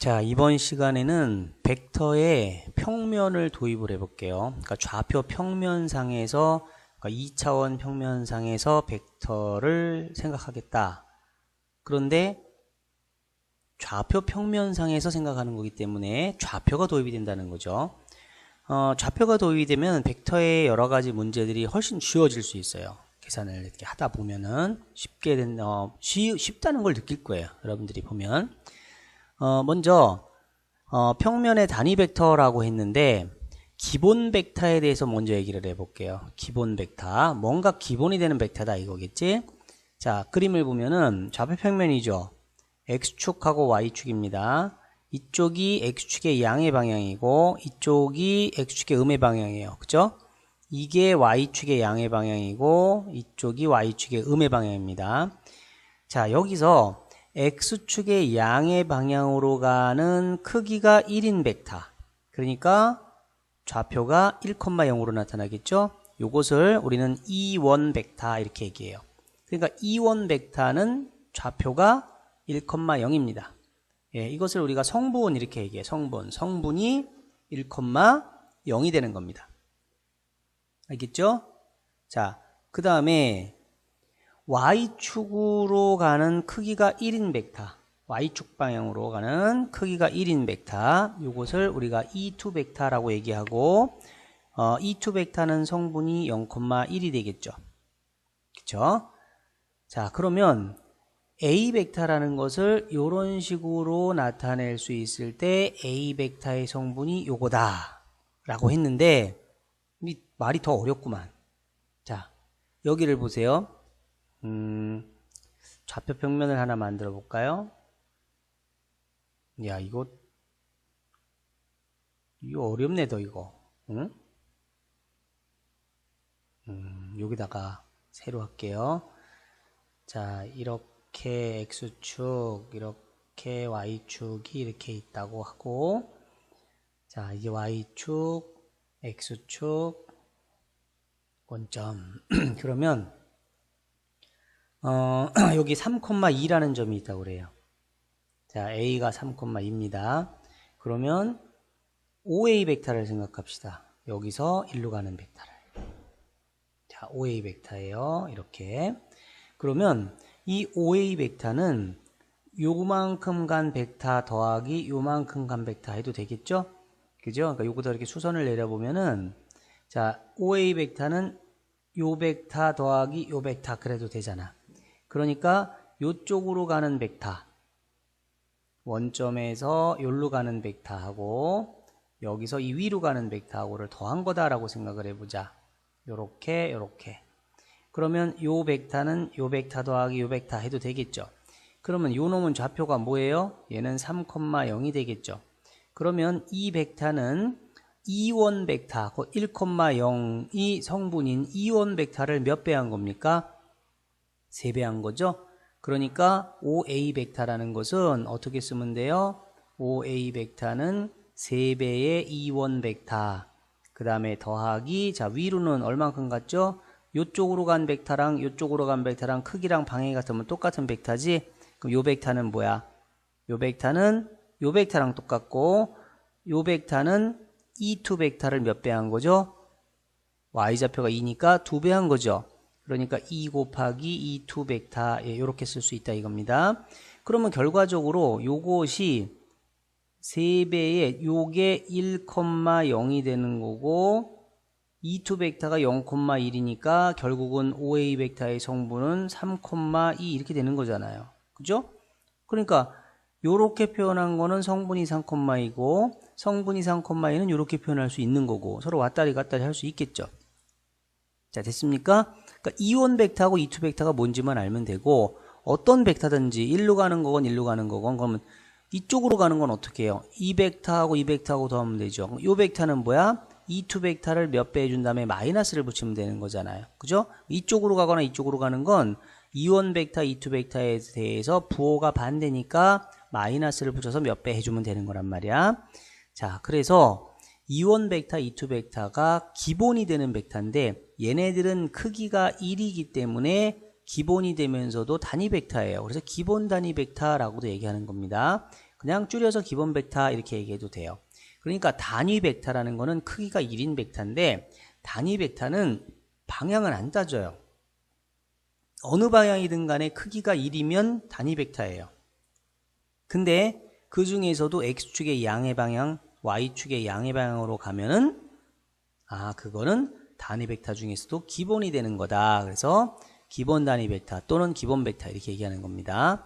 자, 이번 시간에는 벡터의 평면을 도입을 해볼게요. 그러니까 좌표 평면상에서, 그러니까 2차원 평면상에서 벡터를 생각하겠다. 그런데 좌표 평면상에서 생각하는 거기 때문에 좌표가 도입이 된다는 거죠. 좌표가 도입이 되면 벡터의 여러 가지 문제들이 훨씬 쉬워질 수 있어요. 계산을 이렇게 하다 보면은 쉽다는 걸 느낄 거예요. 여러분들이 보면. 먼저 평면의 단위 벡터라고 했는데 기본 벡터에 대해서 먼저 얘기를 해볼게요. 기본 벡터, 뭔가 기본이 되는 벡터다 이거겠지? 자, 그림을 보면은 좌표 평면이죠. X축하고 Y축입니다. 이쪽이 X축의 양의 방향이고 이쪽이 X축의 음의 방향이에요. 그죠? 이게 Y축의 양의 방향이고 이쪽이 Y축의 음의 방향입니다. 자, 여기서 X축의 양의 방향으로 가는 크기가 1인 벡터. 그러니까 좌표가 1,0으로 나타나겠죠? 요것을 우리는 E1 벡터 이렇게 얘기해요. 그러니까 E1 벡터는 좌표가 1,0입니다. 예, 이것을 우리가 성분 이렇게 얘기해요. 성분이 1,0이 되는 겁니다. 알겠죠? 자, 그 다음에 Y축으로 가는 크기가 1인 벡터, Y축 방향으로 가는 크기가 1인 벡터, 이것을 우리가 E2 벡터라고 얘기하고 E2 벡터는 성분이 0,1이 되겠죠. 그쵸? 자, 그러면 A 벡터라는 것을 이런 식으로 나타낼 수 있을 때 A 벡터의 성분이 요거다 라고 했는데 말이 더 어렵구만. 자, 여기를 보세요. 좌표 평면을 하나 만들어 볼까요? 야, 이거 어렵네, 더 이거. 응? 여기다가 새로 할게요. 자, 이렇게 X축, 이렇게 Y축이 이렇게 있다고 하고, 자, 이게 Y축, X축, 원점. 그러면 여기 3,2라는 점이 있다고 그래요. 자, A가 3,2입니다. 그러면 OA 벡터를 생각합시다. 여기서 1로 가는 벡터를. 자, OA 벡터예요. 이렇게. 그러면 이 OA 벡터는 요만큼 간 벡터 더하기 요만큼 간 벡터 해도 되겠죠? 그죠? 그러니까 요거다 이렇게 수선을 내려보면은 자, OA 벡터는 요 벡터 더하기 요 벡터 그래도 되잖아. 그러니까 요쪽으로 가는 벡터, 원점에서 요로 가는 벡터하고 여기서 이 위로 가는 벡터하고를 더한 거다라고 생각을 해보자. 요렇게 그러면 요 벡터는 요 벡터 더하기 요 벡터 해도 되겠죠. 그러면 요 놈은 좌표가 뭐예요? 얘는 3,0이 되겠죠. 그러면 이 벡터는 E1 벡터, 1,0이 성분인 E1 벡터를 몇 배 한 겁니까? 3배 한 거죠. 그러니까 OA 벡터라는 것은 어떻게 쓰면 돼요? OA 벡터는 3배의 E1 벡터, 그 다음에 더하기, 자, 위로는 얼만큼 갔죠? 요쪽으로 간 벡터랑 요쪽으로 간 벡터랑 크기랑 방향이 같으면 똑같은 벡터지? 그럼 요 벡터는 뭐야? 요 벡터는 요 벡터랑 똑같고, 요 벡터는 E2 벡터를 몇 배 한 거죠? Y좌표가 2니까 2배 한 거죠. 그러니까 2 곱하기 E2 벡터, 예, 이렇게 쓸 수 있다 이겁니다. 그러면 결과적으로 요것이 3배에 요게 1,0이 되는 거고 E2 벡터가 0,1이니까 결국은 OA 벡터의 성분은 3,2 이렇게 되는 거잖아요. 그죠? 그러니까 요렇게 표현한 거는 성분이 3,2고 성분이 3,2는 요렇게 표현할 수 있는 거고 서로 왔다리 갔다리 할 수 있겠죠. 자, 됐습니까? 그러니까 E1 벡터하고 E2 벡터가 뭔지만 알면 되고 어떤 벡터든지 1로 가는 거건 1로 가는 거건 그러면 이쪽으로 가는 건 어떻게 해요? 이 벡터하고 이 벡터하고 더하면 되죠. 이 벡터는 뭐야? E2 벡터를 몇 배 해준 다음에 마이너스를 붙이면 되는 거잖아요. 그죠? 이쪽으로 가거나 이쪽으로 가는 건 E1 벡터, E2 벡터에 대해서 부호가 반대니까 마이너스를 붙여서 몇 배 해주면 되는 거란 말이야. 자, 그래서 E1 벡터, E2 벡터가 기본이 되는 벡터인데 얘네들은 크기가 1이기 때문에 기본이 되면서도 단위 벡터예요. 그래서 기본 단위 벡터라고도 얘기하는 겁니다. 그냥 줄여서 기본 벡터 이렇게 얘기해도 돼요. 그러니까 단위 벡터라는 거는 크기가 1인 벡터인데 단위 벡터는 방향을 안 따져요. 어느 방향이든 간에 크기가 1이면 단위 벡터예요. 근데 그 중에서도 X축의 양의 방향, Y축의 양의 방향으로 가면은 그거는 단위 벡터 중에서도 기본이 되는 거다. 그래서 기본 단위 벡터 또는 기본 벡터 이렇게 얘기하는 겁니다.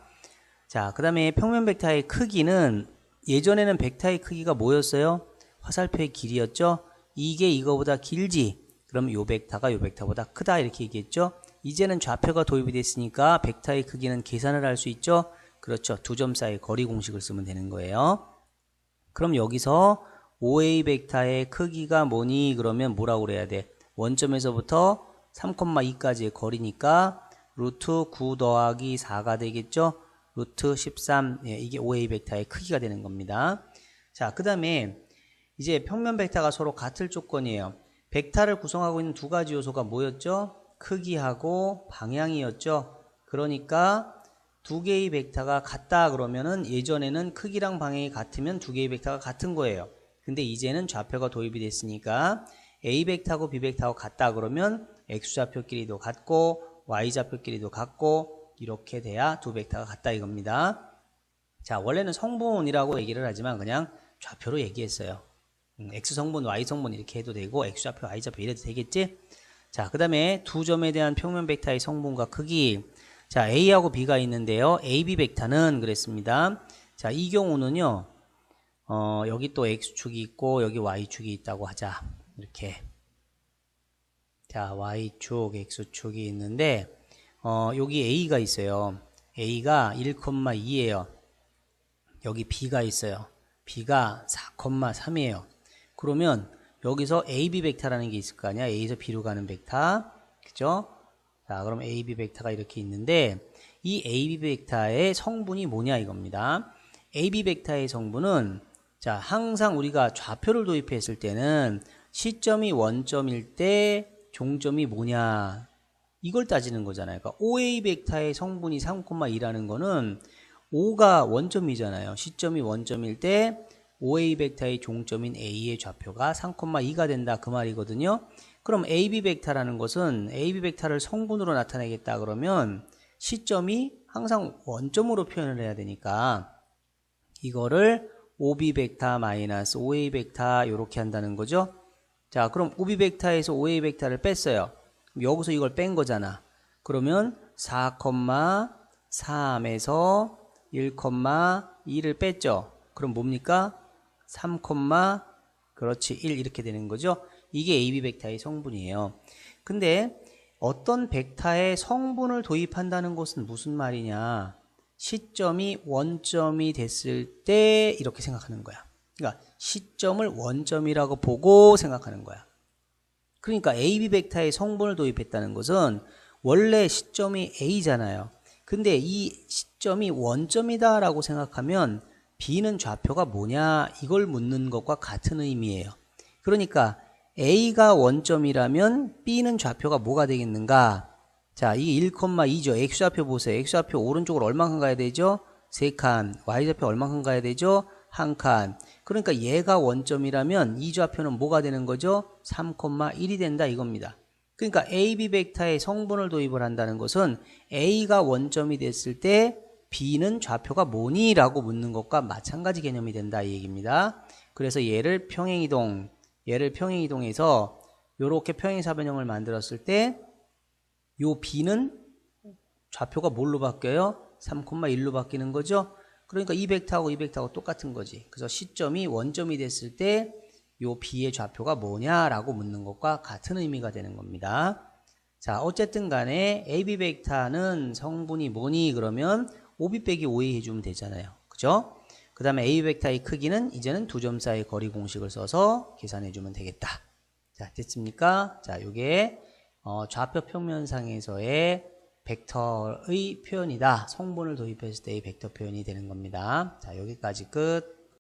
자, 그 다음에 평면 벡터의 크기는 예전에는 벡터의 크기가 뭐였어요? 화살표의 길이였죠? 이게 이거보다 길지? 그럼 요 벡터가 요 벡터보다 크다 이렇게 얘기했죠? 이제는 좌표가 도입이 됐으니까 벡터의 크기는 계산을 할 수 있죠? 그렇죠. 두 점 사이 거리 공식을 쓰면 되는 거예요. 그럼 여기서 OA 벡터의 크기가 뭐니? 그러면 뭐라고 그래야 돼? 원점에서부터 3,2까지의 거리니까 루트 9 더하기 4가 되겠죠? 루트 13, 이게 OA 벡터의 크기가 되는 겁니다. 자, 그 다음에 이제 평면 벡터가 서로 같을 조건이에요. 벡터를 구성하고 있는 두 가지 요소가 뭐였죠? 크기하고 방향이었죠. 그러니까 두 개의 벡터가 같다 그러면은 예전에는 크기랑 방향이 같으면 두 개의 벡터가 같은 거예요. 근데 이제는 좌표가 도입이 됐으니까 A 벡터하고 B 벡터하고 같다 그러면 X좌표끼리도 같고 Y좌표끼리도 같고 이렇게 돼야 두 벡터가 같다 이겁니다. 자, 원래는 성분이라고 얘기를 하지만 그냥 좌표로 얘기했어요. X성분, Y성분 이렇게 해도 되고 X좌표, Y좌표 이래도 되겠지? 자, 그 다음에 두 점에 대한 평면 벡터의 성분과 크기. 자, A하고 B가 있는데요. AB 벡터는 그랬습니다. 자, 이 경우는요. 여기 또 X축이 있고 여기 Y축이 있다고 하자. 이렇게. 자, Y축, X축이 있는데 여기 A가 있어요. A가 1,2예요. 여기 B가 있어요. B가 4,3이에요. 그러면 여기서 AB 벡터라는 게 있을 거 아니야? A에서 B로 가는 벡터. 그죠? 자, 그럼 AB 벡터가 이렇게 있는데 이 AB 벡터의 성분이 뭐냐 이겁니다. AB 벡터의 성분은 자, 항상 우리가 좌표를 도입했을 때는 시점이 원점일 때 종점이 뭐냐 이걸 따지는 거잖아요. 그러니까 OA 벡터의 성분이 3,2라는 거는 O가 원점이잖아요. 시점이 원점일 때 OA 벡터의 종점인 A의 좌표가 3,2가 된다 그 말이거든요. 그럼 AB 벡터라는 것은 AB 벡터를 성분으로 나타내겠다 그러면 시점이 항상 원점으로 표현을 해야 되니까 이거를 OB 벡터 마이너스 OA 벡터 이렇게 한다는 거죠. 자, 그럼 OB 벡터에서 OA 벡터를 뺐어요. 여기서 이걸 뺀 거잖아. 그러면 4,3에서 1,2를 뺐죠. 그럼 뭡니까? 3, 그렇지 1 이렇게 되는 거죠. 이게 AB 벡터의 성분이에요. 근데 어떤 벡터의 성분을 도입한다는 것은 무슨 말이냐? 시점이 원점이 됐을 때 이렇게 생각하는 거야. 그러니까 시점을 원점이라고 보고 생각하는 거야. 그러니까 AB 벡터의 성분을 도입했다는 것은 원래 시점이 A잖아요. 근데 이 시점이 원점이다 라고 생각하면 B는 좌표가 뭐냐 이걸 묻는 것과 같은 의미예요. 그러니까 A가 원점이라면 B는 좌표가 뭐가 되겠는가? 자, 이게 1,2죠. X좌표 보세요. X좌표 오른쪽으로 얼마큼 가야 되죠? 3칸. Y좌표 얼마큼 가야 되죠? 1칸. 그러니까 얘가 원점이라면 이 좌표는 뭐가 되는 거죠? 3,1이 된다 이겁니다. 그러니까 AB 벡터의 성분을 도입을 한다는 것은 A가 원점이 됐을 때 B는 좌표가 뭐니? 라고 묻는 것과 마찬가지 개념이 된다 이 얘기입니다. 그래서 얘를 평행이동해서 이렇게 평행사변형을 만들었을 때 요 B는 좌표가 뭘로 바뀌어요? 3,1로 바뀌는 거죠. 그러니까 이 벡터하고 이 벡터하고 똑같은 거지. 그래서 시점이 원점이 됐을 때 요 B의 좌표가 뭐냐라고 묻는 것과 같은 의미가 되는 겁니다. 자, 어쨌든 간에 AB 벡터는 성분이 뭐니? 그러면 OB 빼기 OA 해주면 되잖아요. 그죠? 그 다음에 A 벡터의 크기는 이제는 두 점 사이 거리 공식을 써서 계산해주면 되겠다. 자, 됐습니까? 자, 요게 좌표 평면상에서의 벡터의 표현이다. 성분을 도입했을 때의 벡터 표현이 되는 겁니다. 자, 여기까지 끝.